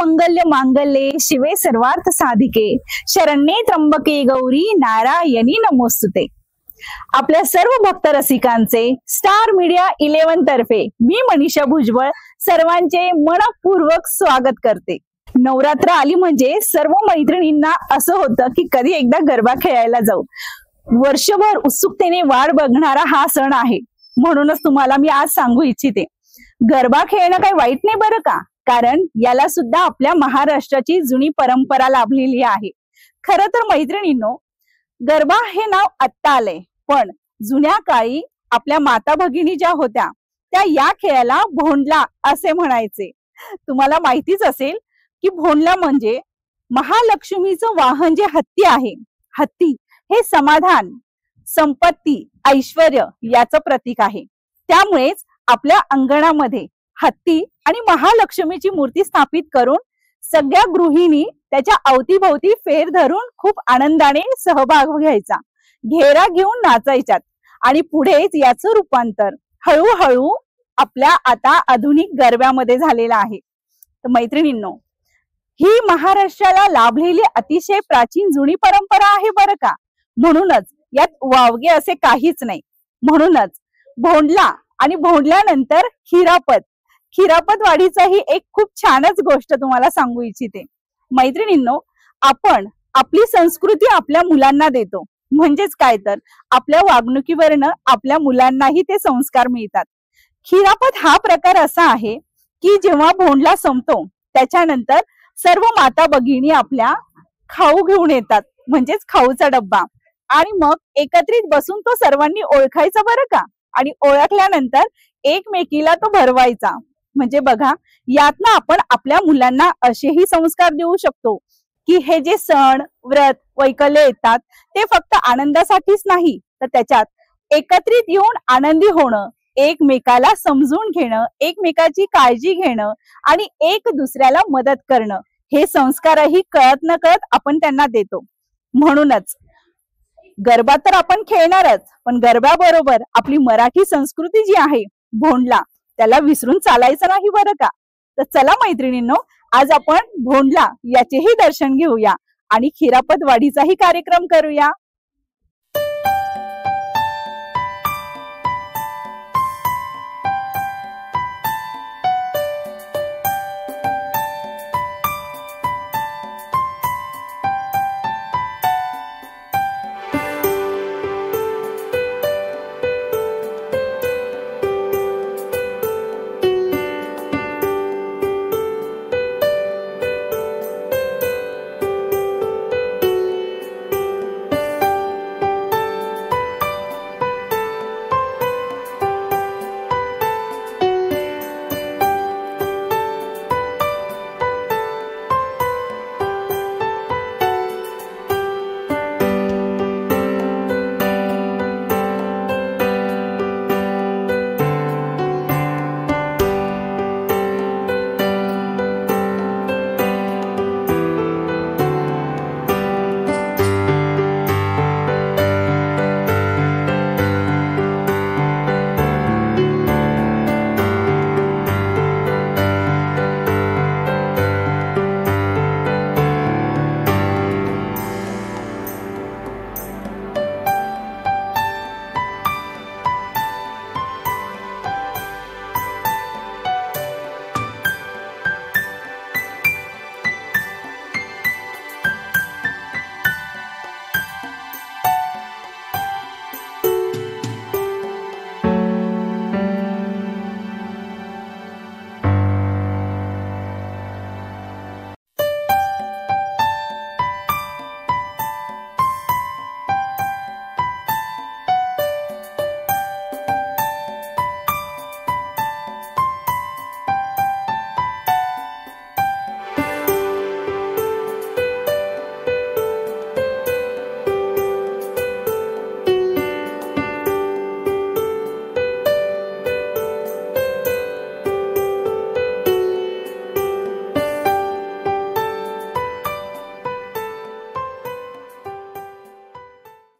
मंगल्य मांगल्ये शिवे सर्वार्थ साधिके शरण्ये त्र्यंबके गौरी नारायणी नमोस्तुते। आपल्या सर्व भक्त रसिकांचे स्टार मीडिया 11 तर्फे मी मनीषा भुजबळ सर्वांचे मनपूर्वक स्वागत करते। नवरात्र आली म्हणजे सर्व मैत्रिणींना असं होतं की कधी एकदा गरबा खेळायला जाऊ। वर्षभर उत्सुकतेने वाट बघणारा हा सण आहे, म्हणूनच तुम्हाला मी आज सांगू इच्छिते, गरबा खेळणं काही वाईट नाही बरं का, कारण याला सुद्धा आपल्या महाराष्ट्राची जुनी परंपरा लाभलेली आहे। खरं तर मैत्रिणींनो, गरबा हे नाव आत्ता आलंय, पण जुन्या काळी आपल्या माता भगिनी ज्या होत्या त्या या खेळाला भोंडला असे म्हणायचे। तुम्हाला माहितीच असेल की भोंडला म्हणजे महालक्ष्मीचं वाहन जे हत्ती आहे। हत्ती हे समाधान, संपत्ती, ऐश्वर्य याचं प्रतीक आहे। त्यामुळेच आपल्या अंगणामध्ये हत्ती आणि महालक्ष्मीची मूर्ती स्थापित करून सगळ्या गृहिणी त्याच्या अवतीभोवती फेर धरून खूप आनंदाने सहभाग घ्यायचा, घेरा घेऊन नाचायच्यात आणि पुढेच याचं रूपांतर हळूहळू आपल्या आता आधुनिक गरब्यामध्ये झालेलं आहे। तर मैत्रिणींनो, ही महाराष्ट्राला लाभलेली अतिशय प्राचीन जुनी परंपरा आहे बरं का, म्हणूनच यात वावगे असे काहीच नाही। म्हणूनच भोंडला आणि भोंडल्यानंतर खिरापत वाढीचाही एक खूप छानच गोष्ट तुम्हाला सांगू इच्छिते। मैत्रिणींनो, आपण आपली संस्कृती आपल्या मुलांना देतो, म्हणजेच काय तर आपल्या वागणुकीवरनं आपल्या मुलांनाही ते संस्कार मिळतात। खिरापत हा प्रकार असा आहे की जेव्हा भोंडला संपतो त्याच्यानंतर सर्व माता भगिनी आपल्या खाऊ घेऊन येतात, म्हणजेच खाऊचा डब्बा, आणि मग एकत्रित बसून तो सर्वांनी ओळखायचा बरं का, आणि ओळखल्यानंतर एकमेकीला तो भरवायचा। म्हणजे बघा, यातनं आपण आपल्या मुलांना असेही संस्कार देऊ शकतो की हे जे सण व्रत वैकल्य येतात ते फक्त आनंदासाठीच नाही, तर त्याच्यात एकत्रित येऊन आनंदी होणं, एकमेकाला समजून घेणं, एकमेकाची काळजी घेणं आणि एक दुसऱ्याला मदत करणं, हे संस्कारही कळत न कळत आपण त्यांना देतो। म्हणूनच गरबा तर आपण खेळणारच, पण गरब्याबरोबर आपली मराठी संस्कृती जी आहे भोंडला, त्याला विसरून चालायचं नाही बरं का। तर चला मैत्रिणींनो, आज आपण भोंडला याचेही दर्शन घेऊया आणि खिरापत वाढीचाही कार्यक्रम करूया।